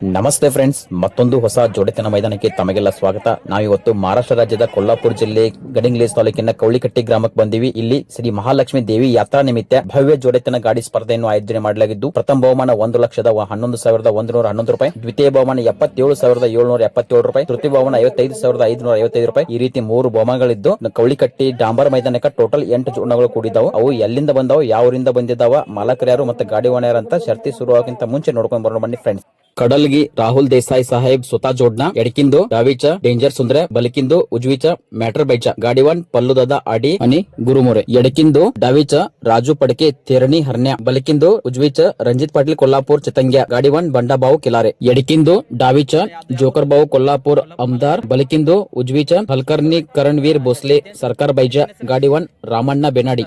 ನಮಸ್ತೆ ಫ್ರೆಂಡ್ಸ್, ಮತ್ತೊಂದು ಹೊಸ ಜೋಡೆತನ ಮೈದಾನಕ್ಕೆ ತಮಗೆಲ್ಲ ಸ್ವಾಗತ. ನಾವಿವತ್ತು ಮಹಾರಾಷ್ಟ್ರ ರಾಜ್ಯದ ಕೊಲ್ಲಾಪುರ ಜಿಲ್ಲೆ ಗಡಿಂಗ್ಲೇಸ್ ತಾಲೂಕಿನ ಕೌಳಿಕಟ್ಟಿ ಗ್ರಾಮಕ್ಕೆ ಬಂದಿವಿ. ಇಲ್ಲಿ ಶ್ರೀ ಮಹಾಲಕ್ಷ್ಮಿ ದೇವಿ ಯಾತ್ರಾ ನಿಮಿತ್ತ ಭವ್ಯ ಜೋಡೆತನ ಗಾಡಿ ಸ್ಪರ್ಧೆಯನ್ನು ಆಯೋಜನೆ ಮಾಡಲಾಗಿದ್ದು, ಪ್ರಥಮ ಬಹುಮಾನ 1,11,111 ರೂಪಾಯಿ, ದ್ವಿತೀಯ ಬಹುಮಾನ 77,777 ರೂಪಾಯಿ, ತೃತೀಯ ಬಹುಮಾನ 55,555 ರೂಪಾಯಿ. ಈ ರೀತಿ 3 ಬಹುಮಾನಗಳಿದ್ದು ಕೌಳಿಕಟ್ಟಿ ಡಾಂಬರ್ ಮೈದಾನಕ್ಕೆ ಟೋಟಲ್ 8 ಜೋಡಣಗಳು ಕೂಡಿದ್ದಾವೆ. ಅವು ಎಲ್ಲಿಂದ ಬಂದಾವ, ಯಾವ ಊರಿಂದ ಬಂದಿದ್ದಾವ, ಮಾಲಕರು ಯಾರು ಮತ್ತು ಗಾಡಿ ಓನರ್ ಅಂತ ಶರ್ತಿ ಶುರುವಾಗಿಂತ ಮುಂಚೆ ನೋಡ್ಕೊಂಡು ಬರೋಣ ಬನ್ನಿ ಫ್ರೆಂಡ್ಸ್. ಕಡಲ್ಗಿ ರಾಹುಲ್ ದೇಸಾಯಿ ಸಾಹೇಬ್ स्वतः जोडना, एडकिंदो डावीचा डेंजर सुंदरे, बलकिंदो उजवीचा मॅटर बाईचा, गाडीवान पल्लू दादा आडी आणि गुरुमोरे, एडकिंदो डावीचा राजू पडके तेरणी हरण्या, बलकिंदो उजवीचा रणजित पाटील कोल्हापूर चितंग्या, गाडीवान बंडाभाऊ किलारे, एडकिंदो डावीचा जोकर भाऊ कोल्हापूर आमदार, बलकिंदो उजवीचा हलकर्णी करणवीर भोसले सरकार बाईजा, गाडीवान रामण्णा बेनाडी,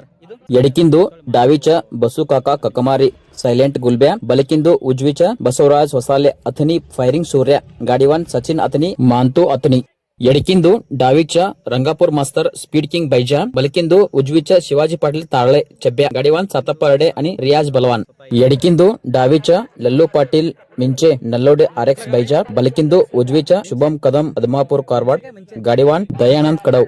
एडकिंदो डावीच्या बसू काका ककमारी सायलेंट गुलब्या, बलकिंदो उजवीच्या बसवराज वसाले अथनी फायरिंग सूर्या, गाडीवान सचिन अथनी मानतो अथनी, एडकिंदो डावीच्या रंगापूर मास्तर स्पीड किंग बैजा, बलकिंदो उजवीच्या शिवाजी पाटील तारळे चब्या, गाडीवान सातापरडे आणि रियाज बलवान, एडकिंदो डावीच्या लल्लू पाटील मिंचे नल्लोडे आरएक्स बैजा, बलकिंदो उजवीच्या शुभम कदम अदमापूर कारवाड, गाडीवान दयानंद कडव,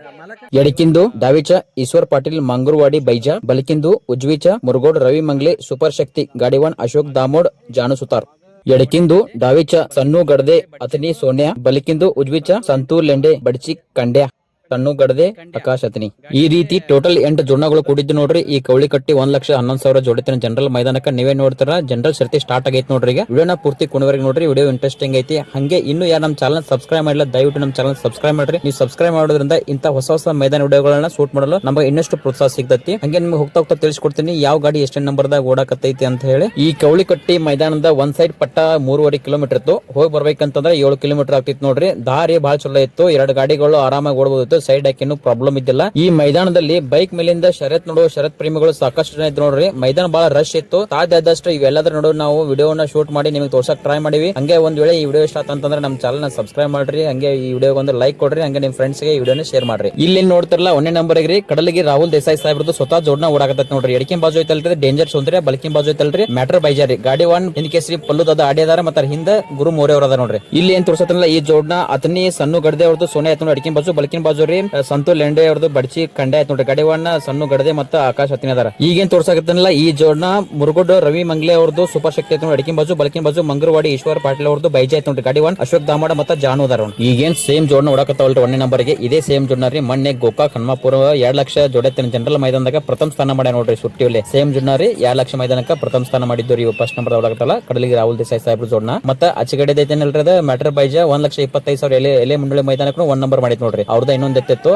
एडकिंदो डावीच्या ईश्वर पाटील मांगुरवाडी बैजा, बलकिंदो उजवीच्या मुरगोड रवी मंगले सुपर शक्ती, गाडीवान अशोक दामोड जानू सुतार, एडकिंदो डावीच्या सन्नू गडदे अथनी सोन्या, बलकिंदो उजवीच्या संतूर लेंडे बडची कंड्या, ಸಣ್ಣು ಗಡದೆ ಆಕಾಶ್ ಅತನಿ. ಈ ರೀತಿ ಟೋಟಲ್ 8 ಜೋಡಣಗಳು ಕೂಡಿದ್ದು ನೋಡ್ರಿ. ಈ ಕೌಳಿಕಟ್ಟಿ 1,11,000 ಜೋಡಿತಿನ ಜನರಲ್ ಮೈದಾನಕ್ಕೆ ನೀವೇ ನೋಡ್ತಾರ. ಜನರಲ್ ಸರ್ತಿ ಸ್ಟಾರ್ಟ್ ಆಗೈತೆ ನೋಡ್ರಿ. ಈಗ ವಿಡಿಯೋನ ಪೂರ್ತಿ ಕೊನೆವರೆಗೆ ನೋಡ್ರಿ. ವಿಡಿಯೋ ಇಂಟ್ರೆಸ್ಟಿಂಗ್ ಐತಿ. ಹಂಗೆ ಇನ್ನು ಯಾರು ನಮ್ಮ ಚಾನಲ್ ಸಬ್ಸ್ಕ್ರೈಬ್ ಮಾಡಿಲ್ಲ, ದಯವಿಟ್ಟು ನಮ್ಮ ಚಾನಲ್ ಸಬ್ಸ್ಕ್ರೈಬ್ ಮಾಡ್ರಿ. ನೀವು ಸಬ್ಸ್ಕ್ರೈಬ್ ಮಾಡೋದ್ರಿಂದ ಇಂತ ಹೊಸ ಹೊಸ ಮೈದಾನ ವಿಡಿಯೋಗಳನ್ನ ಶೂಟ್ ಮಾಡಲು ನಮಗೆ ಇನ್ನಷ್ಟು ಪ್ರೋತ್ಸಾಹ ಸಿಗ್ತೈತಿ. ಹಂಗೆ ನಿಮ್ಗೆ ಹೋಗ್ತಾ ಹೋಗ್ತಾ ತಿಳಿಸ್ಕೊಡ್ತೀನಿ ಯಾವ ಗಾಡಿ ಎಷ್ಟೇ ನಂಬರ್ದಾಗ ಓಡಾಕತ್ತೈತಿ ಅಂತ ಹೇಳಿ. ಈ ಕೌಳಿಕಟ್ಟಿ ಮೈದಾನದ ಒಂದ್ ಸೈಡ್ ಪಟ್ಟ 3.5 ಕಿಲೋಮೀಟರ್ ಇತ್ತು. ಹೋಗಿ ಬರ್ಬೇಕಂತಂದ್ರೆ 7 ಕಿಲೋಮೀಟರ್ ಆಗ್ತಿತ್ತು ನೋಡ್ರಿ. ದಾರಿ ಬಹಳ ಚಲೋ ಇತ್ತು. 2 ಗಾಡಿಗಳು ಆರಾಮಾಗಿ ಓಡಬಹುದು. ಸೈಡ್ ಹಾಕಿನೂ ಪ್ರಾಬ್ಲಮ್ ಇದ್ದಿಲ್ಲ. ಈ ಮೈದಾನದಲ್ಲಿ ಬೈಕ್ ಮೇಲಿಂದ ಶರತ್ ನೋಡುವ ಶರತ್ ಪ್ರೇಮಿಗಳು ಸಾಕಷ್ಟು ಜನ ಇದ್ರು ನೋಡ್ರಿ. ಮೈದಾನ ಬಹಳ ರಶ್ ಇತ್ತು. ಸಾಧ್ಯ ಆದಷ್ಟು ಇವೆಲ್ಲದರ ನೋಡು ನಾವು ವಿಡಿಯೋನ ಶೂಟ್ ಮಾಡಿ ನಿಮಗೆ ತೋರ್ಸಕ್ ಟ್ರೈ ಮಾಡಿವಿ. ಹಂಗೆ ಒಂದ್ ವೇಳೆ ಈ ವಿಡಿಯೋ ಇಷ್ಟ ಅಂತಂದ್ರೆ ನಮ್ಮ ಚಾನಲ್ ನ ಸಬ್ಸ್ಕ್ರೈಬ್ ಮಾಡ್ರಿ. ಹಂಗೆ ಈ ವಿಡಿಯೋಗೆ ಒಂದು ಲೈಕ್ ಕೊಡ್ರಿ. ಹಂಗೆ ನಿಮ್ ಫ್ರೆಂಡ್ಸ್ ಗೆ ಈ ವಿಡಿಯೋನ ಶೇರ್ ಮಾಡ್ರಿ. ಇಲ್ಲಿ ನೋಡ್ತಿರಲ್ಲ 1ನೇ ನಂಬರ್ ಗೆ ಕಡಲಿಗೆ ರಾಹುಲ್ ದೇಸಾಯಿ ಸಾಹೇಬ್ರದ್ದು ಸ್ವತಃ ಜೋಡಣಾ ಓಡಾಕತ್ತ ನೋಡ್ರಿ. ಎಡಕಿನ ಬಾಜು ಐತಲ್ರಿ ಡೇಂಜರ್ ಸುಂದರ, ಬಲಕಿನ ಬಾಜು ಐತಲ್ರಿ ಮ್ಯಾಟರ್ ಬೈಜಾರಿ, ಗಾಡಿ ಒನ್ ಹಿಂದ್ ಕೇಸರಿ ಪಲ್ಲು ದಾದ ಆಡಿದಾರ ಮತ್ತೆ ಹಿಂದ ಗುರು ಮೋರೆ ಅವರ ನೋಡ್ರಿ. ಇಲ್ಲಿ ಏನ್ ತೋರ್ಸತ್ತಲ್ಲ ಈ ಜೋಡಣಾ ಅತನಿ ಸಣ್ಣ ಗಡದೆ ಅವ್ರದ್ದು ಸೋನೆ ಆಯ್ತು ನೋಡಿ. ಎಡಕಿನ ಬಾಜು ಬಲಕಿನ ಬಾಜು ರೀ ಸಂತು ಲೆಂಡೆ ಅವ್ರದ್ದು ಬಡ್ಚಿ ಕಂಡೆ ಆಯ್ತು ನೋಡ್ರಿ. ಗಾಡಿವನ್ನ ಸಣ್ಣ ಗಡದೆ ಮತ್ತೆ ಆಕಾಶ್ ಹತ್ತಿನ ಅದಾರ. ಈಗೇನ್ ತೋರ್ಸಾಕತ್ತಲ್ಲ ಈ ಜೋಡಣಾ ಮುರುಗೋಡ್ ರವಿ ಮಂಗ್ಲೆ ಅವ್ರದ್ದು ಸೂಪರ್ ಶಕ್ತಿ ಆಯ್ತು ನೋಡಿ. ಎಡಕಿನ ಬಾಜು ಬಲಕಿನ ಬಾಜು ಮಂಗರವಾಡಿ ಈಶ್ವರ್ ಪಾಟೀಲ್ ಅವ್ರದ್ದು ಬೈಜಿ ಆಯ್ತು ನೋಡ್ರಿ. ಗಾಡಿ ಒನ್ ಅಶೋಕ್ ದಾಮೋಡ ಮತ್ತೆ ಜಾನು ಅದಾರ. ಈಗೇನ್ ಸೇಮ್ ಜೋಡಣಾ ಓಡಾಕತ್ತಾವಲ್ರಿ 1ನೇ ನಂಬರ್ ಗೆ. ಇದೇ ಸೇಮ್ ಜೋಡಣಾ ರೀ. ಮೊನ್ನೆ ಗೋಕಾಕ್ ಹನುಮಾಪುರ 2 ಲಕ್ಷ ಜೋಡತ್ತಿನ ಜನರಲ್ ಮೈದಾನದಾಗ ಪ್ರಥಮ ಸ್ಥಾನ ಮಾಡ್ಯ ನೋಡ್ರಿ. ಸುಟ್ಟಿಯಲ್ಲಿ ಸೇಮ್ ಜೋಡಣಾ ರೀ. 2 ಲಕ್ಷ ಮೈದಾನಕ್ಕೆ ಪ್ರಥಮ ಸ್ಥಾನ ಮಾಡಿದ್ದು ರೀ. ಫಸ್ಟ್ ನಂಬರ್ ಓಡಾಕತ್ತಲ್ಲ ಕಡಲಿಗೆ ರಾಹುಲ್ ದೇಸಾಯಿ ಸಾಹೇಬ್ರು ಜೋಡಣಾ. ಮತ್ತೆ ಆಚೆಗಡೆ ಐತೇನಲ್ರಿ ಅದ ಮ್ಯಾಟರ್ ಬೈಜಾ 1,25,000 ಎಲೆ ಮುಂಡಳಿ ಮೈದಾನಕ್ಕೂ 1 ನಂಬರ್ ಮಾಡಿದ್ ನೋಡ್ರಿ. ಅವ್ರದ ಇನ್ನೊಂದ್ ಎತ್ತಿತ್ತು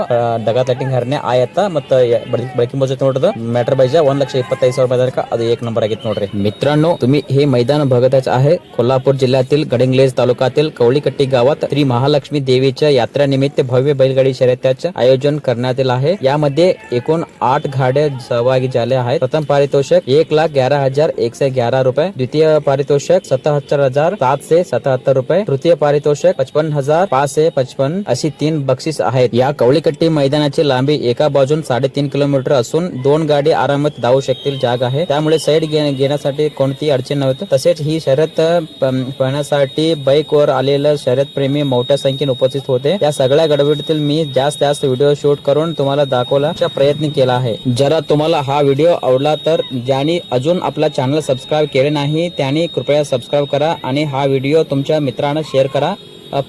ಡಗಾ ಲೈಟಿಂಗ್ ಹರ್ನೆ ಆಯತ್ತ ಮತ್ತೆ ಬಳಕಿನ बाजू ನೋಡಿದ मॅटर बाईजा 1,25,000 मैदानात ಅದು 1 नंबर ಆಗಿತ್ತು ನೋಡ್ರಿ. मित्रांनो, तुम्ही हे मैदान बघतच आहे. कोल्हापूर जिल्ह्यातील गडिंग्लज तालुक्यातील कवळीकट्टी गावात श्री महालक्ष्मी देवीच्या यात्रेनिमित्त भव्य बैलगाडी शर्यतीचे आयोजन करण्यात आले आहे. यामध्ये एकूण 8 गाड्या सहभागी झाल्या आहेत. प्रथम पारितोषिक 1,11,111 रुपये, द्वितीय पारितोषिक 77,777 रुपये, तृतीय पारितोषिक 55,555 अशी 3 बक्षीस आहेत. या कवळीकट्टी मैदानाची लांबी एका बाजून 3.5 किलोमीटर असून 2 गाडी आरामात धावू शकतील जागा आहे. त्यामुळे साईड घेण्यासाठी कोणतीही अडचण नव्हती. तसेच ही शर्यत पाहण्यासाठी बाईक वर आलेले शर्यत प्रेमी मोठ्या संख्येने उपस्थित होते. या सगळ्या गडबडीतील मी जास्त व्हिडिओ शूट करून तुम्हाला दाखवण्याचा प्रयत्न केला आहे. जरा तुम्हाला हा व्हिडिओ आवडला तर ज्यांनी अजून आपला चॅनल सबस्क्राईब केले नाही त्यांनी कृपया सबस्क्राईब करा आणि हा व्हिडिओ तुमच्या मित्रांना शेअर करा.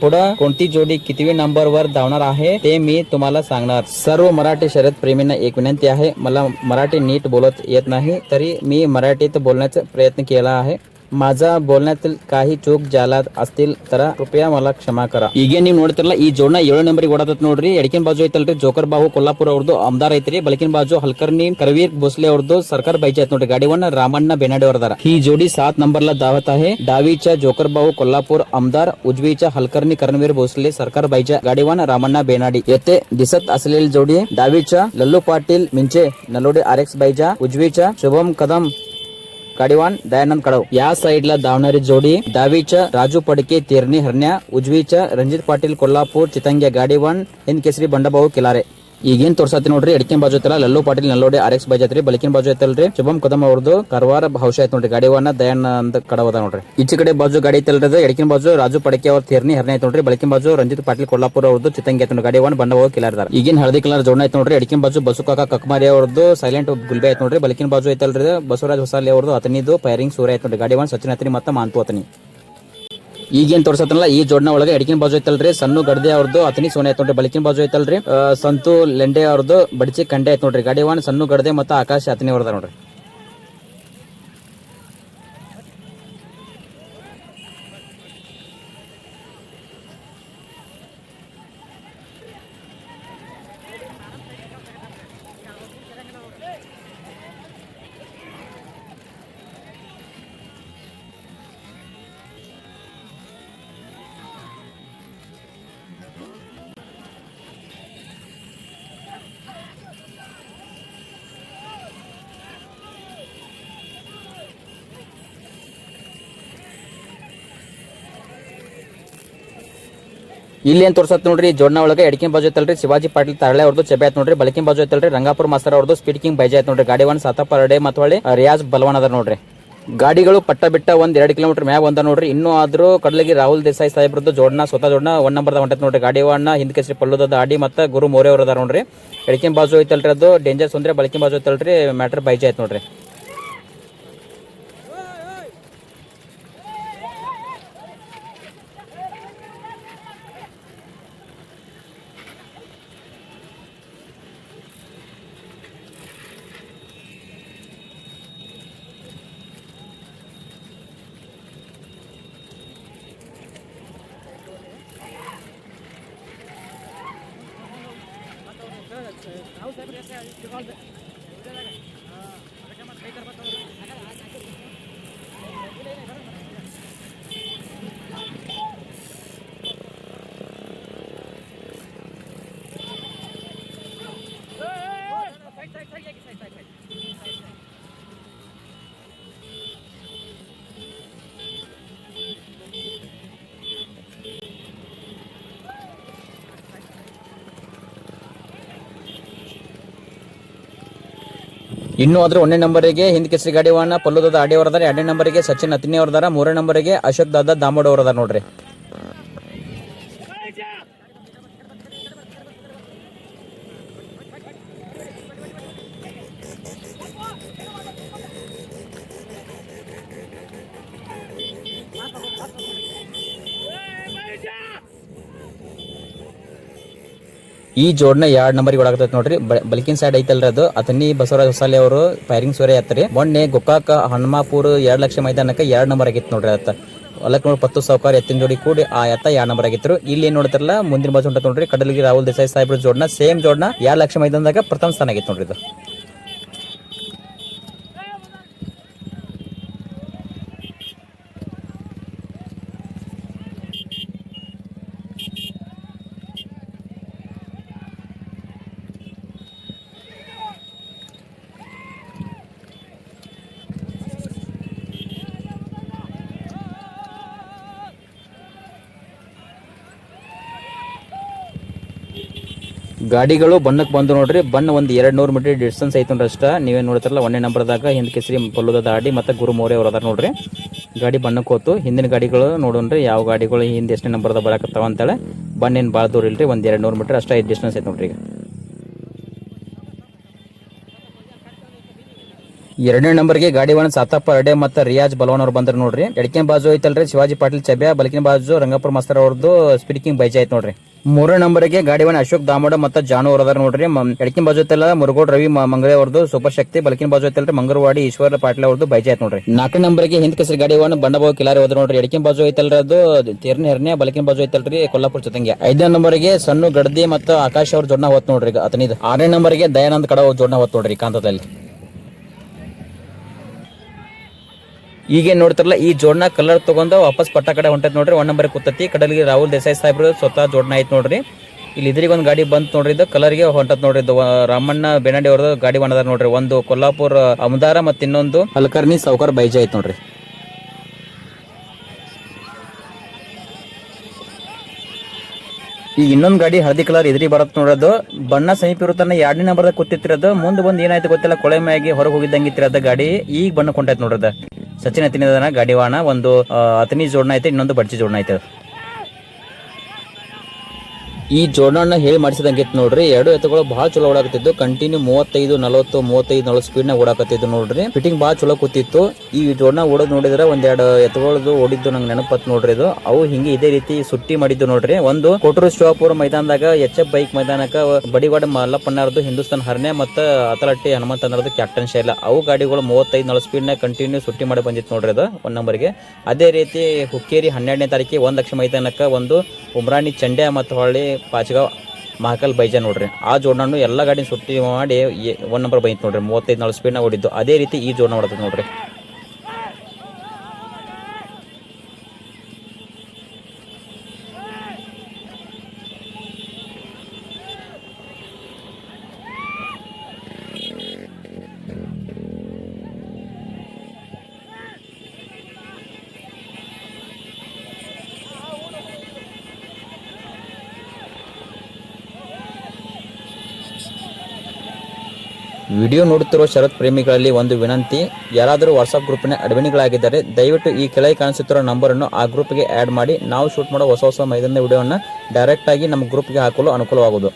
पुढे कोणती जोडी कितवी नंबर वर धावणार आहे ते मी तुम्हाला सांगणार. सर्व मराठी शर्यत प्रेमींना एक विनंती आहे. मला मराठी नीट बोलत येत नाही तरी मी मराठीत बोलण्याचा प्रयत्न केला आहे. माझा बोलण्यातील काही चूक झाला असतील तर कृपया मला क्षमा करा. ಈಗ ನೀವು ನೋಡ್ತಿರಲ್ಲ ಈ ಜೋಡಣಾ 7 ನಂಬರ್ ಗೆ ಓಡಾತತ್ ನೋಡ್ರಿ. ಎಡಕಿನ ಬಾಜು ಐತಲ್ರಿ ಜೋಕರ್ ಬಾಹು ಕೊಲ್ಲಾಪುರ ಅವ್ರದ್ದು ಆಮದಾರ್ ಐತ್ರಿ. ಬಲಕಿನ ಬಾಜು ಹಲ್ಕರ್ನಿ करवीर भोसले ಅವ್ರದ್ದು ಸರ್ಕಾರ ಬೈಜಿ ಐತ್ ನೋಡ್ರಿ. ಗಾಡಿವನ್ನ ರಾಮಣ್ಣ बेनाडे ಅವರದಾರ. ही जोडी 7 नंबरला धावत आहे. डावीच्या जोकर बाहू कोल्हापूर आमदार, उजवीच्या हलकर्णी करणवीर भोसले सरकार बाईच्या गाडीवान रामण्णा बेनाडी. येथे दिसत असलेली जोडी डावीच्या लल्लू पाटील मिंचे नलोडे आरएक्स बाईच्या, उजवीच्या शुभम कदम गाडीवान दयानंद कडव. या साईडला धावणारी जोडी डावीच्या राजू पडके तेरणी हरण्या, उजवीच्या रणजित पाटील कोल्हापूर चितंग्या, गाडीवान हिंद केसरी बंडाभाऊ किलारे. ಈಗೇನ್ ತೋರ್ಸತ್ತಿ ನೋಡ್ರಿ ಎಡಕಿನ ಬಾಜು ಐತಲ್ಲ ಲಲ್ಲು ಪಾಟೀಲ್ ನಲ್ಲೋಡಿ RX ಬೈಜ್ ಐತ್ರಿ. ಬಲಕಿನ ಬಾಜು ಐತಲ್ರಿ ಶುಭಂ ಕದಮ್ ಅವ್ರದ್ದು ಕಾರವಾರ ಹೌಶ ಐತ್ ನೋಡ್ರಿ. ಗಾಡಿವನ್ನ ದಯಾನ್ ಅಂತ ಕಡವದ ನೋಡ್ರಿ. ಈಚೆ ಕಡೆ ಬಾಜು ಗಾಡಿ ಐತಲ್ರಿ ಎಡಕಿನ ಬಾಜು ರಾಜು ಪಡಕೆ ಅವ್ರ ತೇರ್ನಿ ಹರ್ನೆ ಐತ್ ನೋಡ್ರಿ. ಬಲಕಿನ ಬಾಜು ರಂಜಿತ್ ಪಾಟೀಲ್ ಕೊಲ್ಲಾಪುರ ಅವ್ರದ್ದು ಚಿತ್ತಂಗಿ ಐತ್ ನೋಡ್ರಿ. ಗಾಡಿವನ್ನ ಬಣ್ಣ ಹೋಗಿ ಕಿಲಾರ್ದಾರ. ಈಗಿನ ಹಳದಿ ಕಲರ್ ಜೋಡ ಐತ್ ನೋಡ್ರಿ. ಎಡಕಿನ ಬಾಜು ಬಸು ಕಾಕ ಕಕ್ಮಾರಿ ಅವ್ರದ್ದು ಸೈಲೆಂಟ್ ಗುಲ್ಬೆ ಐತ್ ನೋಡ್ರಿ. ಬಲಕಿನ ಬಾಜು ಐತಲ್ರಿ ಬಸವರಾಜ್ ಹೊಸಾಲಿ ಅವ್ರದ್ದು ಅತನಿದು ಫೈರಿಂಗ್ ಸೂರ್ಯ ಐತ್ ನೋಡ್ರಿ. ಗಾಡಿವನ್ನ ಸಚಿನ್ ಅತನಿ ಮತ್ತೆ ಮಾಂತು ಅತನಿ. ಈಗೇನ್ ತೋರ್ಸತ್ತಲ್ಲ ಈ ಜೋಡ್ನ ಒಳಗೆ ಎಡಕಿನ ಬಾಜು ಐತಲ್ರಿ ಸಣ್ಣ ಗಡ್ದೆ ಅವ್ರದ್ದು ಅತನಿ ಸೋನೆ ಐತ್ ನೋಡ್ರಿ. ಬಲಕಿನ ಬಾಜು ಐತಲ್ರಿ ಸಂತು ಲೆಂಡೆ ಅವ್ರದ್ದು ಬಡಚಿ ಕಂಡೆ ಐತ್ ನೋಡ್ರಿ. ಗಾಡಿವನ್ನ ಸಣ್ಣ ಗಡ್ದೆ ಮತ್ತೆ ಆಕಾಶ ಅತನಿ ಅವ್ರದ ನೋಡ್ರಿ. ಇಲ್ಲಿ ಏನ್ ತೋರ್ಸತ್ ನೋಡ್ರಿ ಜೋಡ್ನ ಒಳಗೆ ಎಡಕಿನ ಬಾಜು ಐತಲ್ರಿ ಶಿವಾಜಿ ಪಾಟೀಲ್ ತಾಳೆ ಅವ್ರದ್ದು ಚೆಬೆ ಐತ್ ನೋಡ್ರಿ. ಬಲಕಿನ ಬಾಜು ಐತಲ್ರಿ ರಂಗಾಪುರ ಮಾಸ್ತರ್ ಅವ್ರದ್ದು ಸ್ಪೀಡ್ ಕಿಂಗ್ ಬೈಜ್ ಐತ್ ನೋಡ್ರಿ. ಗಾಡಿವನ್ ಸಾತಪ್ಪ ಅರಡೆ ಮತ್ತು ಹೊಳ್ಳಿ ರಿಯಾಜ್ ಬಲವಾನ್ ಅದ ನೋಡ್ರಿ. ಗಾಡಿಗಳು ಪಟ್ಟ ಬಿಟ್ಟ 1-2 ಕಿಲೋಮೀಟರ್ ಮ್ಯಾಗ ಒಂದ ನೋಡ್ರಿ. ಇನ್ನೂ ಆದ್ರೂ ಕಡಲಗಿ ರಾಹುಲ್ ದೇಸಾಯಿ ಸಾಹೇಬ್ರದ್ದು ಜೋಡ್ನ ಸ್ವತಃ ಜೋಡ್ನ 1 ನಂಬರ್ ಹೊಂಟೈತ್ ನೋಡ್ರಿ. ಗಾಡಿವನ್ನ ಹಿಂದ್ ಕೇಸರಿ ಪಲ್ಲುದ ಆಡಿ ಮತ್ತೆ ಗುರು ಮೋರೆ ಅವ್ರ ಅದಾರ ನೋಡ್ರಿ. ಎಡಕಿನ ಬಾಜು ಐತಲ್ರಿ ಅದು ಡೇಂಜರ್ ಸುಂದ್ರೆ. ಬಲಕಿನ ಬಾಜು ಐತಲ್ರಿ ಮ್ಯಾಟರ್ ಬೈಜ್ ಐತ್ ನೋಡ್ರಿ. ಇನ್ನು ಆದ್ರೂ 1ನೇ ನಂಬರಿಗೆ ಹಿಂದ್ ಕೇಸರಿ ಗಾಡಿವನ್ನ ಪಲ್ಲುದ ಆಡಿ ಅವರದಾರ. 2ನೇ ನಂಬರಿಗೆ ಸಚಿನ್ ಅತಿನಿ ಅವರದಾರ. 3ನೇ ನಂಬರಿಗೆ ಅಶೋಕ್ ದಾದಾ ದಾಮೋಡ್ ಅವರದಾರ ನೋಡ್ರಿ. ಈ ಜೋಡ್ನ 2 ನಂಬರ್ಗೆ ಒಳಗತೈತಿ ನೋಡ್ರಿ. ಬಲ್ಕಿನ್ ಸೈಡ್ ಐತಲ್ರಿ ಅದು ಅತನಿ ಬಸವರಾಜ್ ಹೊಸಾಲಿ ಅವರು ಫೈರಿಂಗ್ ಸೂರ್ಯ ಹತ್ತರಿ. ಮೊನ್ನೆ ಗೋಕಾಕ ಹನುಮಾಪುರ 2 ಲಕ್ಷ ಮೈದಾನಕ್ಕೆ 2 ನಂಬರ್ ಆಗಿತ್ತು ನೋಡ್ರಿ. ಅತ್ತ ಹೊಲಕ್ ನೋಡಿ 10 ಸಾವ್ಕಾರ ಎತ್ತಿನ ಜೋಡಿ ಕೂಡಿ ಆ ಎತ್ತ 2 ನಂಬರ್ ಆಗಿತ್ತು. ಇಲ್ಲಿ ಏನ್ ನೋಡ್ತಾರಲ್ಲ ಮುಂದಿನ ಬಾಜು ಉಂಟ ನೋಡ್ರಿ ಕಡಲಗಿ ರಾಹುಲ್ ದೇಸಾಯಿ ಸಾಹೇಬ್ರ ಜೋಡ್ನ ಸೇಮ್ ಜೋಡ್ನ 2 ಲಕ್ಷ ಮೈದಾನದಾಗ ಪ್ರಥಮ ಸ್ಥಾನ ಆಗಿತ್ತು ನೋಡ್ರಿ ಇದು. ಗಾಡಿಗಳು ಬಣ್ಣಕ್ಕೆ ಬಂದು ನೋಡ್ರಿ. ಬಣ್ಣ ಒಂದು 200 ಮೀಟರ್ ಡಿಸ್ಟೆನ್ಸ್ ಐತೆ ನೋಡ್ರಿ ಅಷ್ಟ. ನೀವೇನು ನೋಡ್ತಾರಲ್ಲ 1ನೇ ನಂಬರ್ದಾಗ ಹಿಂದ್ ಕೇಸರಿ ಪಲ್ಲುದ ಆಡಿ ಮತ್ತೆ ಗುರು ಮೋರೆ ಅವ್ರು ಅದಾರ ನೋಡ್ರಿ. ಗಾಡಿ ಬಣ್ಣಕ್ಕೆ ಹೋತು. ಹಿಂದಿನ ಗಾಡಿಗಳು ನೋಡೋಣ್ರಿ ಯಾವ ಗಾಡಿಗಳು ಹಿಂದೆ ಎಷ್ಟನೇ ನಂಬರ್ದಾಗ ಬರಾಕತ್ತಾವ ಅಂತೇಳಿ. ಬಣ್ಣ ಏನು ಭಾಳ ದೂರ ಇಲ್ರಿ, ಒಂದು 200 ಮೀಟರ್ ಅಷ್ಟ ಡಿಸ್ಟೆನ್ಸ್ ಐತೆ ನೋಡ್ರಿ. ಈಗ 2ನೇ ನಂಬರ್ಗೆ ಗಾಡಿವನ್ನ ಸಾತಪ್ಪ ಅರಡೆ ಮತ್ತು ರಿಯಾಜ್ ಬಲವಾನ್ ಅವ್ರು ಬಂದ್ರ ನೋಡ್ರಿ. ಎಡಕಿನ ಬಾಜು ಐತಲ್ರಿ ಶಿವಾಜಿ ಪಾಟೀಲ್ ಚೆಬ್ಯಾ. ಬಲಕಿನ ಬಾಜು ರಂಗಾಪುರ ಮಾಸ್ತರ್ ಅವ್ರದ್ದು ಸ್ಪೀಡ್ ಕಿಂಗ್ ಬೈಜ್ ಐತ್ ನೋಡ್ರಿ. 3ನೇ ನಂಬರ್ಗೆ ಗಾಡಿವನ್ನ ಅಶೋಕ್ ದಾಮೋಡ ಮತ್ತು ಜಾನು ಅವ್ರ ಅದಾರ ನೋಡ್ರಿ. ಎಡಕಿನ ಬಾಜು ಐತಲ್ಲ ಮುರುಗೋಡ್ ರವಿ ಮಂಗಳೆ ಅವ್ರದ್ದು ಸೂಪರ್ ಶಕ್ತಿ. ಬಲಕಿನ ಬಾಜು ಐತಲ್ರಿ ಮಂಗರವಾಡಿ ಈಶ್ವರ ಪಾಟೀಲ್ ಅವ್ರದ್ದು ಬೈಜ್ ಐತ್ ನೋಡ್ರಿ. 4ನೇ ನಂಬರ್ಗೆ ಹಿಂದ್ ಕೇಸರಿ ಗಾಡಿವನ್ನ ಬಂಡಬಾವ್ ಕಿಲಾರಿ ಹೋದ್ರ ನೋಡ್ರಿ. ಎಡಕಿನ ಬಾಜು ಐತಲ್ರಿ ಅದು ತೇರ್ನಿ ಹರ್ನೆ. ಬಲಕಿನ ಬಾಜು ಐತಲ್ರಿ ಕೊಲ್ಲಾಪುರ ಚಿತ್ತಂಗಿ. 5ನೇ ನಂಬರ್ಗೆ ಸಣ್ಣ ಗಡ್ದಿ ಮತ್ತು ಆಕಾಶ್ ಅವ್ರ ಜೋಡ್ನ ಹೊತ್ ನೋಡ್ರಿ ಅತನಿದ್. 6ನೇ ನಂಬರ್ಗೆ ದಯಾನಂದ್ ಕಡ ಜೋಡ್ನ ಹೊತ್ ನೋಡ್ರಿ ಕಾಂತದಲ್ಲಿ. ಈಗೇನ್ ನೋಡ್ತಾರಲ್ಲ ಈ ಜೋಡ್ನ ಕಲರ್ ತಗೊಂಡು ವಾಪಸ್ ಪಟ್ಟ ಕಡೆ ಹೊಂಟೈತ್ ನೋಡ್ರಿ. 1 ನಂಬರ್ ಕೂತತಿ. ಕಡಲಿಗೆ ರಾಹುಲ್ ದೇಸಾಯಿ ಸಾಹೇಬ್ರು ಸ್ವತಃ ಜೋಡ್ನ ಐತ್ ನೋಡ್ರಿ. ಇಲ್ಲಿ ಇದ್ರಿಗೆ ಒಂದು ಗಾಡಿ ಬಂತ್ ನೋಡ್ರಿ. ಇದು ಕಲರ್ಗೆ ಹೊಂಟತ್ ನೋಡ್ರಿ. ಇದು ರಾಮಣ್ಣ ಬೆನಡಿ ಅವ್ರದ್ದು ಗಾಡಿ ಬಂದದ ನೋಡ್ರಿ. ಒಂದು ಕೊಲ್ಲಾಪುರ ಅಮದಾರ ಮತ್ತು ಇನ್ನೊಂದು ಹಲ್ಕರ್ನಿ ಸೌಕರ್ ಬೈಜ ಐತ್ ನೋಡ್ರಿ. ಈಗ ಇನ್ನೊಂದು ಗಾಡಿ ಹಳದಿ ಕಲರ್ ಎದುರಿ ಬರತ್ ನೋಡೋದು ಬಣ್ಣ ಸಮೀಪ ಇರುತ್ತಾನೆ 2ನೇ ನಂಬರ್ ಕೂತಿತ್ತಿರೋದು ಮುಂದೆ ಬಂದು ಏನಾಯ್ತು ಗೊತ್ತಿಲ್ಲ ಕೊಳೆ ಮ್ಯಾಗಿ ಹೊರಗೆ ಹೋಗಿದ್ದಂಗಿತ್ತಿರೋದು ಗಾಡಿ ಈಗ ಬಣ್ಣ ಕೊಂಡಾಯ್ತು ನೋಡ್ರದ ಸಚಿನ್ ಹತ್ತಿನ ಗಾಡಿ ವಾಹನ ಒಂದು ಅತನಿ ಜೋಡಣೆ ಐತೆ ಇನ್ನೊಂದು ಬಡ್ಜಿ ಜೋಡಣೆ ಐತೆ ಈ ಜೋಡಣ ಹೇಳಿ ಮಾಡಿಸಿದಂಗೆ ನೋಡ್ರಿ ಎರಡು ಎತ್ತುಗಳು ಬಹಳ ಚಲೋ ಓಡಾಕತ್ತಿದ್ದು ಕಂಟಿನ್ಯೂ 35-40 ಸ್ಪೀಡ್ ನಾಗ ಓಡಾಕತ್ತಿದ್ದು ನೋಡ್ರಿ ಫಿಟ್ಟಿಂಗ್ ಬಹಳ ಚಲೋ ಕೂತಿತ್ತು ಈ ಜೋಡಣ ಓಡೋದು ನೋಡಿದ್ರೆ ಒಂದೆರಡು ಎತ್ತುಗಳದು ಓಡಿದ್ದು ನಂಗೆ ನೆನಪತ್ ನೋಡ್ರಿ ಇದು ಅವು ಹಿಂಗೆ ಇದೇ ರೀತಿ ಸುಟ್ಟಿ ಮಾಡಿದ್ದು ನೋಡ್ರಿ ಒಂದು ಕೊಟ್ರು ಶಿವಾಪುರ ಮೈದಾನದಾಗ HF ಬೈಕ್ ಮೈದಾನಕ್ಕ ಬಡಿವಾಡ ಮಲ್ಲಪ್ಪಣ್ಣರದು ಹಿಂದೂಸ್ತಾನ್ ಹರ್ನೆ ಮತ್ತು ಅತಲಟ್ಟಿ ಹನುಮಂತ ಅನ್ನೋದು ಕ್ಯಾಪ್ಟನ್ ಶೈಲ ಅವು ಗಾಡಿಗಳು 35-40 ಸ್ಪೀಡ್ ನಾಗ ಕಂಟಿನ್ಯೂ ಸುಟ್ಟಿ ಮಾಡಿ ಬಂದಿತ್ತು ನೋಡ್ರಿ ಅದು 1 ನಂಬರ್ಗೆ ಅದೇ ರೀತಿ ಹುಕ್ಕೇರಿ 12ನೇ ತಾರೀಕಿಗೆ 1 ಲಕ್ಷ ಮೈದಾನಕ್ಕ ಒಂದು ಉಮ್ರಾಣಿ ಚಂಡ್ಯ ಮತ್ತು ಹೊಳ್ಳಿ ಪಾಚಗಾವ್ ಮಹಾಕಾಲ್ ಬೈಜಾ ನೋಡ್ರಿ ಆ ಜೋಡಣನು ಎಲ್ಲ ಗಾಡಿ ಸುಟ್ಟಿ ಮಾಡಿ 1 ನಂಬರ್ ಬೈತ್ ನೋಡ್ರಿ 35-40 ಸ್ಪೀಡ್ ನಾಗ ಓಡಿದ್ದು ಅದೇ ರೀತಿ ಈ ಜೋಡಣ ಹೊಡೆದ ನೋಡ್ರಿ ವಿಡಿಯೋ ನೋಡುತ್ತಿರುವ ಶರತ್ ಪ್ರೇಮಿಗಳಲ್ಲಿ ಒಂದು ವಿನಂತಿ ಯಾರಾದರೂ ವಾಟ್ಸ್ಆಪ್ ಗ್ರೂಪಿನ ಅಡ್ಮಿನ್ಗಳಾಗಿದ್ದರೆ ದಯವಿಟ್ಟು ಈ ಕೆಳಗೆ ಕಾಣಿಸುತ್ತಿರುವ ನಂಬರನ್ನು ಆ ಗ್ರೂಪ್ಗೆ ಆ್ಯಡ್ ಮಾಡಿ ನಾವು ಶೂಟ್ ಮಾಡೋ ಹೊಸ ಮೈದಾನದ ವಿಡಿಯೋವನ್ನು ಡೈರೆಕ್ಟ್ ಆಗಿ ನಮ್ಮ ಗ್ರೂಪ್ಗೆ ಹಾಕಲು ಅನುಕೂಲವಾಗುವುದು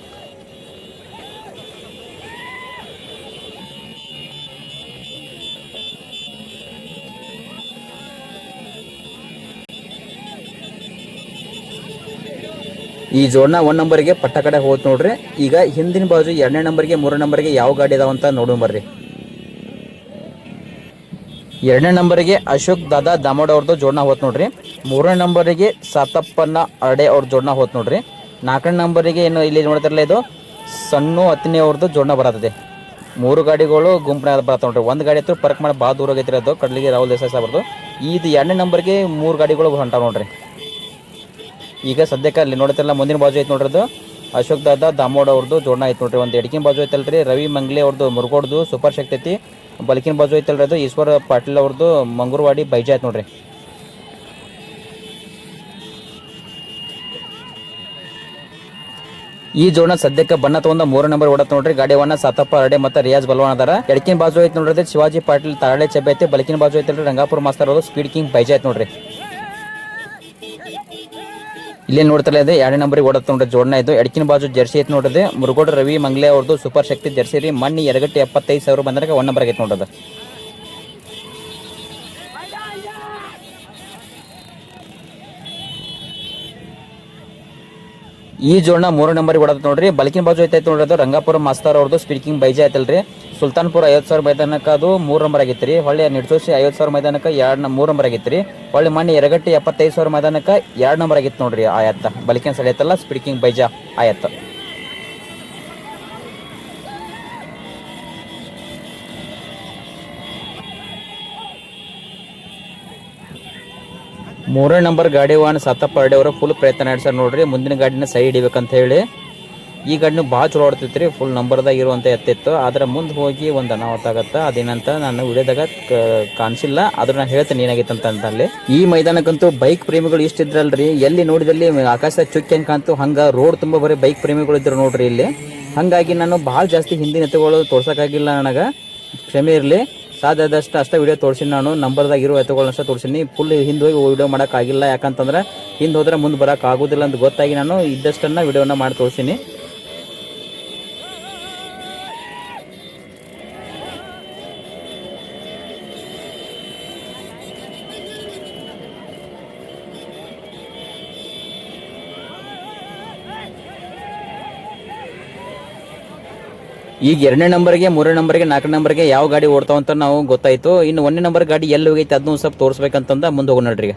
ಈ ಜೋಡಣ 1 ನಂಬರ್ಗೆ ಪಟ್ಟ ಕಡೆ ಹೋದ್ ನೋಡ್ರಿ ಈಗ ಹಿಂದಿನ ಬಾಜು 2ನೇ ನಂಬರ್ಗೆ 3ನೇ ನಂಬರ್ಗೆ ಯಾವ ಗಾಡಿ ಅದಾವಂತ ನೋಡೋಣ ಬರ್ರಿ 2ನೇ ನಂಬರ್ಗೆ ಅಶೋಕ್ ದಾದಾ ದಾಮೋಡ್ ಅವ್ರದ್ದು ಜೋಡಣ ಹೋತ್ ನೋಡ್ರಿ 3ನೇ ನಂಬರ್ಗೆ ಸಾತಪ್ಪನ ಅರಡೆ ಅವ್ರ ಜೋಡಣ ಹೋತ್ ನೋಡ್ರಿ 4ನೇ ನಂಬರ್ಗೆ ಏನು ಇಲ್ಲಿ ನೋಡ್ತಾರಲ್ಲ ಇದು ಸಣ್ಣ ಹತ್ತಿನಿ ಅವ್ರದ್ದು ಜೋಡಣ ಬರತ್ತದೆ 3 ಗಾಡಿಗಳು ಗುಂಪಿನ ಬರತ್ತ ನೋಡ್ರಿ ಒಂದು ಗಾಡಿ ಹತ್ರ ಪರ್ಕ್ ಮಾಡಿ ಭಾಳ ದೂರ ಆಗೈತ್ರಿ ಅದು ಕಡ್ಲಿಗೆ ರಾಹುಲ್ ದೇಸಾಯಿ ಸಾಬ್ರದು ಇದು 2ನೇ ನಂಬರ್ಗೆ 3 ಗಾಡಿಗಳು ಹೊಂಟಾವ ನೋಡ್ರಿ ಈಗ ಸದ್ಯಕ್ಕೆ ಅಲ್ಲಿ ನೋಡ್ತಿರಲ್ಲ ಮುಂದಿನ ಬಾಜು ಐತೆ ನೋಡ್ರಿ ಅದು ಅಶೋಕ್ ದಾದಾ ದಾಮೋಡ್ ಅವ್ರದ್ದು ಜೋಡಣ ಐತೆ ನೋಡ್ರಿ ಒಂದು ಎಡಕಿನ ಬಾಜು ಐತಲ್ರಿ ರವಿ ಮಂಗ್ಲೆ ಅವ್ರದ್ದು ಮುರುಗೋಡ್ದು ಸೂಪರ್ ಶಕ್ತಿ ಐತಿ ಬಲಕಿನ ಬಾಜು ಐತಲ್ರಿ ಅದು ಈಶ್ವರ ಪಾಟೀಲ್ ಅವ್ರದ್ದು ಮಂಗೂರ್ವಾಡಿ ಬೈಜಾ ಐತೆ ನೋಡ್ರಿ ಈ ಜೋಡಣ ಸದ್ಯಕ್ಕೆ ಬಣ್ಣ ತಗೊಂಡ 3 ನಂಬರ್ ಓಡತ್ ನೋಡ್ರಿ ಗಾಡಿ ವಣ್ಣ ಸಾತಪ್ಪ ಅರಡೆ ಮತ್ತು ರಿಯಾಜ್ ಬಲ್ವಾನ್ ಅದಾರ ಎಡಕಿನ ಬಾಜು ಐತೆ ನೋಡ್ರಿ ಶಿವಾಜಿ ಪಾಟೀಲ್ ತಾರಳೆ ಚೆಬ್ಬೆ ಐತೆ ಬಲಕಿನ ಬಾಜು ಐತಲ್ರಿ ರಂಗಾಪುರ ಮಾಸ್ತರ್ ಅವರು ಸ್ಪೀಡ್ ಕಿಂಗ್ ಬೈಜಾ ಐತೆ ನೋಡ್ರಿ ಇಲ್ಲೇ ನೋಡ್ತಾರೆ ಇದೆ 2ನೇ ನಂಬರ್ಗೆ ಓಡತ್ ನೋಡ್ರಿ ಜೋಡಣೆ ಇದು ಎಡಕಿನ ಬಾಜು ಜರ್ಸಿ ಐತೆ ನೋಡ್ರಿ ಮುರುಗೋಡ್ ರವಿ ಮಂಗ್ಲೆ ಅವ್ರದ್ದು ಸೂಪರ್ ಶಕ್ತಿ ಜರ್ಸಿ ರೀ ಮಣ್ಣಿ 2,75,000 ಬಂದಾಗ 1 ನಂಬರ್ ಆಗೈತೆ ನೋಡ್ರಿ ಈ ಜೋಡಣ 3 ನಂಬರ್ಗೆ ಓಡತ್ ನೋಡ್ರಿ ಬಲಕಿನ ಬಾಜು ಐತೆ ನೋಡ್ರಿ ಅದು ರಂಗಾಪುರ ಮಾಸ್ತರ್ ಅವ್ರದ್ದು ಸ್ಪೀಕಿಂಗ್ ಬೈಜಾ ಐತಲ್ರಿ ಸುಲ್ತಾನ್ಪುರ 50,000 ಮೈದಾನಕ್ಕೆ ಅದು 3 ನಂಬರ್ ಆಗಿತ್ತು ರೀ ಹೊಳ್ಳಿ ನಿಡ್ಸೋಸಿ 50,000 ಮೈದಾನಕ್ಕೆ 3 ನಂಬರ್ ಆಗಿತ್ತು ರೀ ಹೊಳ್ಳಿ ಮಣ್ಣಿ 2,75,000 ಮೈದಾನಕ್ಕೆ 2 ನಂಬರ್ ಆಗಿತ್ತು ನೋಡ್ರಿ ಆ ಎತ್ತ ಬಲಕಿನ ಸಲ ಐತಲ್ಲ ಸ್ಪೀಕಿಂಗ್ ಬೈಜಾ ಆ ಎತ್ತ ಮೂರನೇ ನಂಬರ್ ಗಾಡಿ ವಾಹನ ಸಾತಪ್ಪ ಅರಡೆ ಅವರು ಫುಲ್ ಪ್ರಯತ್ನ ನಡೆಸ್ಯಾರ ನೋಡ್ರಿ ಮುಂದಿನ ಗಾಡಿನ ಸೈ ಹಿಡಿಬೇಕಂತ ಹೇಳಿ ಈ ಗಾಡಿನ ಭಾಳ ಚಲೋ ಆಡ್ತೈತ್ರಿ ಫುಲ್ ನಂಬರ್ದಾಗ ಇರುವಂಥ ಎತ್ತಿತ್ತು ಆದ್ರೆ ಮುಂದೆ ಹೋಗಿ ಒಂದು ಅನಾಹುತ ಆಗತ್ತೆ ಅದೇನಂತ ನಾನು ವಿಡಿಯೋದಾಗ ಕಾಣಿಸಿಲ್ಲ ಆದ್ರೆ ನಾನು ಹೇಳ್ತೇನೆ ಏನಾಗಿತ್ತು ಅಂತ ಅಲ್ಲಿ ಈ ಮೈದಾನಕ್ಕಂತೂ ಬೈಕ್ ಪ್ರೇಮಿಗಳು ಇಷ್ಟಿದ್ರಲ್ರಿ ಎಲ್ಲಿ ನೋಡಿದಲ್ಲಿ ಆಕಾಶ ಚುಕ್ಕಿ ಹೆಂಗೆ ಕಾಣ್ತು ಹಂಗೆ ರೋಡ್ ತುಂಬ ಬರೀ ಬೈಕ್ ಪ್ರೇಮಿಗಳು ಇದ್ರು ನೋಡ್ರಿ ಇಲ್ಲಿ ಹಾಗಾಗಿ ನಾನು ಭಾಳ ಜಾಸ್ತಿ ಹಿಂದಿನ ಎತ್ತುಗಳು ತೋರ್ಸೋಕ್ಕಾಗಿಲ್ಲ ನನಗೆ ಕ್ಷಮೆ ಇರಲಿ ಸಾಧ್ಯ ಆದಷ್ಟು ಅಷ್ಟೇ ವಿಡಿಯೋ ತೋರಿಸಿ ನಾನು ನಂಬರ್ದಾಗ ಇರೋ ಎತ್ತುಗಳನ್ನ ಅಷ್ಟೇ ತೋರಿಸಿನಿ ಫುಲ್ ಹಿಂದೆ ಹೋಗಿ ವಿಡಿಯೋ ಮಾಡೋಕ್ಕಾಗಿಲ್ಲ ಯಾಕಂತಂದ್ರೆ ಹಿಂದೆ ಹೋದ್ರೆ ಮುಂದೆ ಬರೋಕೆ ಆಗೋದಿಲ್ಲ ಅಂತ ಗೊತ್ತಾಗಿ ನಾನು ಇದ್ದಷ್ಟನ್ನು ವಿಡಿಯೋನ ಮಾಡಿ ತೋರಿಸಿನಿ ಈಗ 2ನೇ ನಂಬರ್ಗೆ 3ನೇ ನಂಬರ್ಗೆ 4ನೇ ನಂಬರ್ಗೆ ಯಾವ ಗಾಡಿ ಓಡ್ತಾವ ಅಂತ ನಾವು ಗೊತ್ತಾಯ್ತು ಇನ್ನು 1ನೇ ನಂಬರ್ ಗಾಡಿ ಎಲ್ಲಿ ಹೋಗೈತೆ ಅದನ್ನು ಸ್ವಲ್ಪ ತೋರಿಸ್ಬೇಕಂತಂದ ಮುಂದೆ ಹೋಗೋಣ ನೋಡ್ರಿ ಈಗ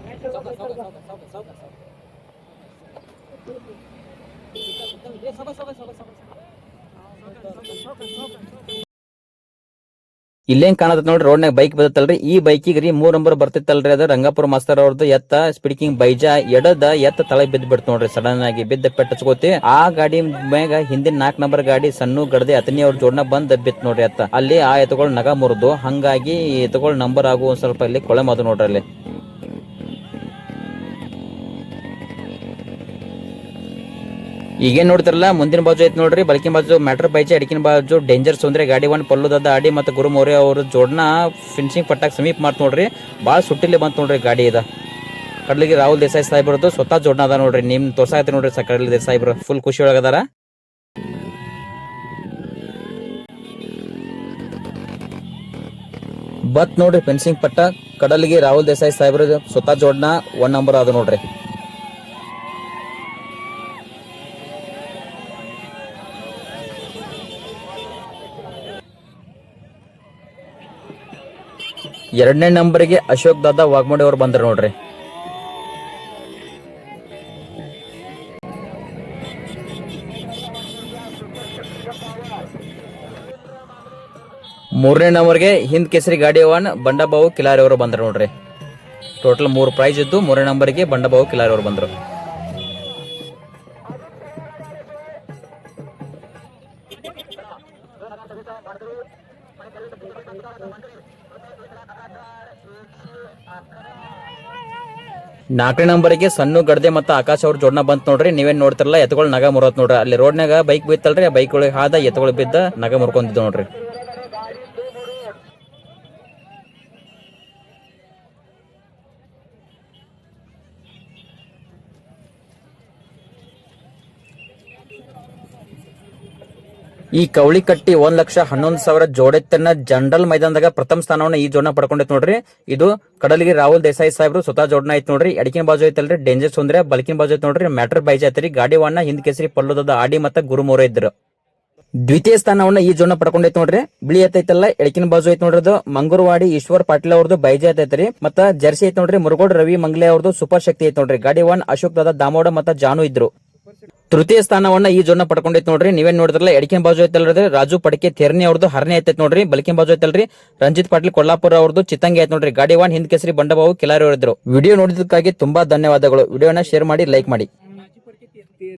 ಇಲ್ಲೇನ್ ಕಾಣತ್ ನೋಡ್ರಿ ರೋಡ್ನಾಗ ಬೈಕ್ ಬದತ್ತಲ್ರಿ ಈ ಬೈಕಿಗೆ ರೀ 3 ನಂಬರ್ ಬರ್ತಿತ್ತಲ್ರಿ ಅದ ರಂಗಾಪುರ ಮಾಸ್ತರ್ ಅವ್ರದ್ದು ಎತ್ತ ಸ್ಪೀಡಿಂಗ್ ಬೈಜಾ ಎಡದ ಎತ್ತ ತಳ ಬಿದ್ದು ಬಿಡ್ತು ನೋಡ್ರಿ ಸಡನ್ ಆಗಿ ಬಿದ್ದ ಪೆಟ್ಟಚ್ಕೋತಿ ಆ ಗಾಡಿ ಮ್ಯಾಗ ಹಿಂದಿನ 4 ನಂಬರ್ ಗಾಡಿ ಸಣ್ಣ ಗಡದೆ ಅತನಿ ಅವ್ರ ಜೋಡ್ನ ಬಂದ್ ಬಿತ್ತು ನೋಡ್ರಿ ಎತ್ತ ಅಲ್ಲಿ ಆ ಎತ್ತುಗಳು ನಗ ಮುರಿದು ಹಂಗಾಗಿ ಎತ್ತುಗಳು ನಂಬರ್ ಆಗು ಒಂದ್ ಸ್ವಲ್ಪ ಇಲ್ಲಿ ಕೊಳೆ ಮಾದು ನೋಡ್ರಿ ಅಲ್ಲಿ ಈಗೇನ್ ನೋಡ್ತಿರಲ್ಲ ಮುಂದಿನ ಬಾಜು ಐತ್ ನೋಡ್ರಿ, ಬಲಕಿನ ಬಾಜು ಮ್ಯಾಟ್ರ್ ಬೈಜೆ, ಅಡಿಕಿನ ಬಾಜು ಡೇಂಜರ್ ಸುಂದ್ರೆ ಗಾಡಿ ಒನ್ ಪಲ್ಲುದದ ಆಡಿ ಮತ್ತು ಗುರು ಮೌರ್ಯ ಅವರು ಜೋಡ್ನ ಫಿನಿಶಿಂಗ್ ಪಟ್ಟಾಗ ಸಮೀಪ ಮಾಡ್ತು ನೋಡ್ರಿ. ಭಾಳ ಸುಟ್ಟಿಲ್ಲಿ ಬಂತು ನೋಡ್ರಿ ಗಾಡಿ ಇದ. ಕಡ್ಲಿಗೆ ರಾಹುಲ್ ದೇಸಾಯಿ ಸಾಹೇಬ್ರದ್ದು ಸ್ವತಃ ಜೋಡ್ನ ಅದ ನೋಡ್ರಿ, ನಿಮ್ ತೋರ್ಸಾಕತ್ತಿ ನೋಡ್ರಿ ಕಡ್ಲಿ ದೇಸಾಯಿ ಸಾಹೇಬ್ರು ಫುಲ್ ಖುಷಿ ಒಳಗದಾರ. ಬತ್ ನೋಡ್ರಿ ಫೆನ್ಸಿಂಗ್ ಪಟ್ಟ ಕಡಲಿಗೆ ರಾಹುಲ್ ದೇಸಾಯಿ ಸಾಹೇಬ್ರ ಸ್ವತಃ ಜೋಡ್ನ 1 ನಂಬರ್ ಅದ ನೋಡ್ರಿ. ಎರಡನೇ ನಂಬರ್ಗೆ ಅಶೋಕ್ ದಾದಾ ವಾಗ್ಮೋಡಿ ಅವ್ರು ಬಂದ್ರ ನೋಡ್ರಿ. ಮೂರನೇ ನಂಬರ್ಗೆ ಹಿಂದ್ ಕೇಸರಿ ಗಾಡಿ ಒನ್ ಬಂಡಾಬಾವು ಕಿಲಾರಿ ಅವರು ಬಂದ್ರು ನೋಡ್ರಿ. ಟೋಟಲ್ 3 ಪ್ರೈಸ್ ಇದ್ದು 3ನೇ ನಂಬರ್ಗೆ ಬಂಡಾಬಾವು ಕಿಲಾರಿ ಅವರು ಬಂದ್ರು. ನಾಲ್ಕನೇ ನಂಬರ್ಗೆ ಸಣ್ಣ ಗಡ್ದೆ ಮತ್ತು ಆಕಾಶ್ ಅವ್ರ ಜೋಡ್ನ ಬಂತ್ ನೋಡ್ರಿ. ನೀವೇನ್ ನೋಡ್ತಿರಲ್ಲ ಎತ್ಕೊಳ್ ನಗ ಮುರತ್ ನೋಡ್ರಿ. ಅಲ್ಲಿ ರೋಡ್ನಾಗ ಬೈಕ್ ಬಿತ್ತಲ್ರಿ, ಆ ಬೈಕ್ ಒಳಗೆ ಹಾದ ಎತ್ಕೊಳ್ ಬಿದ್ದ ನಗ ಮುರ್ಕೊಂಡಿದ್ದು ನೋಡ್ರಿ. ಈ ಕವಳಿ ಕಟ್ಟಿ 1,11,000 ಜೋಡೆತ್ತನ್ನ ಜನರಲ್ ಮೈದಾನದಾಗ ಪ್ರಥಮ ಸ್ಥಾನವನ್ನ ಈ ಜೋಡ್ನ ಪಡ್ಕೊಂಡೈತ್ ನೋಡ್ರಿ. ಇದು ಕಡಲಿಗೆ ರಾಹುಲ್ ದೇಸಾಯಿ ಸಾಹೇಬ್ರು ಸ್ವತಃ ಜೋಡ್ನ ಐತ್ ನೋಡ್ರಿ. ಅಡಿಕಿನ ಬಾಜು ಐತಲ್ರಿ ಡೇಂಜರ್ ಸುಂದ್ರೆ, ಬಲ್ಕಿನ ಬಾಜು ಐತ್ ನೋಡ್ರಿ ಮ್ಯಾಟರ್ ಬೈಜ್ ಐತ್ರಿ. ಗಾಡಿ ವಾಣ ಹಿಂದ್ ಕೇಸರಿ ಪಲ್ಲುದದ ಆಡಿ ಮತ್ತ ಗುರು ಮೌರ್ಯ ಇದ್ರು. ದ್ವಿತೀಯ ಸ್ಥಾನವನ್ನ ಈ ಜೋಡ್ನ ಪಡ್ಕೊಂಡೈತ್ ನೋಡ್ರಿ. ಬಿಳಿ ಐತೈತಲ್ಲ ಎಡಕಿನ ಬಾಜು ಐತ್ ನೋಡ್ರಿ, ಅದು ಮಂಗೂರ್ವಾಡಿ ಈಶ್ವರ್ ಪಾಟೀಲ್ ಅವ್ರದ್ದು ಬೈಜೆ ಐತೈತ್ರಿ. ಮತ್ತ ಜರ್ಸಿ ಐತ್ ನೋಡ್ರಿ ಮುರುಗೋಡ್ ರವಿ ಮಂಗ್ಲೆ ಅವ್ರದ್ದು ಸೂಪರ್ ಶಕ್ತಿ ಐತ್ ನೋಡ್ರಿ. ಗಾಡಿ ಒನ್ ಅಶೋಕ್ ದಾದಾ ದಾಮೋಡ ಮತ್ತ ಜಾನು ಇದ್ರು. ತೃತೀಯ ಸ್ಥಾನವನ್ನ ಈ ಜೋಡ್ನ ಪಡ್ಕೊಂಡೈತ್ ನೋಡ್ರಿ. ನೀವೇನ್ ನೋಡಿದ್ರಲ್ಲ ಎಡಕಿನ ಬಾಜು ಐತಲ್ರಿ ರಾಜು ಪಡಕೆ ಥೇರ್ನಿ ಅವ್ರದ್ದು ಹರನೆ ಐತೈತ್ ನೋಡ್ರಿ. ಬಲಕಿನ ಬಾಜು ಐತಲ್ರಿ ರಂಜಿತ್ ಪಾಟೀಲ್ ಕೊಲ್ಲಾಪುರ ಅವ್ರದ್ದು ಚಿತ್ತಂಗಿ ಐತ್ ನೋಡ್ರಿ. ಗಾಡಿ ಒನ್ ಹಿಂದ್ ಕೇಸರಿ ಬಂಡಬಾವು ಕಿಲಾರಿ ಅವರಿದ್ರು. ವಿಡಿಯೋ ನೋಡಿದಕ್ಕಾಗಿ ತುಂಬಾ ಧನ್ಯವಾದಗಳು. ವಿಡಿಯೋನ ಶೇರ್ ಮಾಡಿ, ಲೈಕ್ ಮಾಡಿ.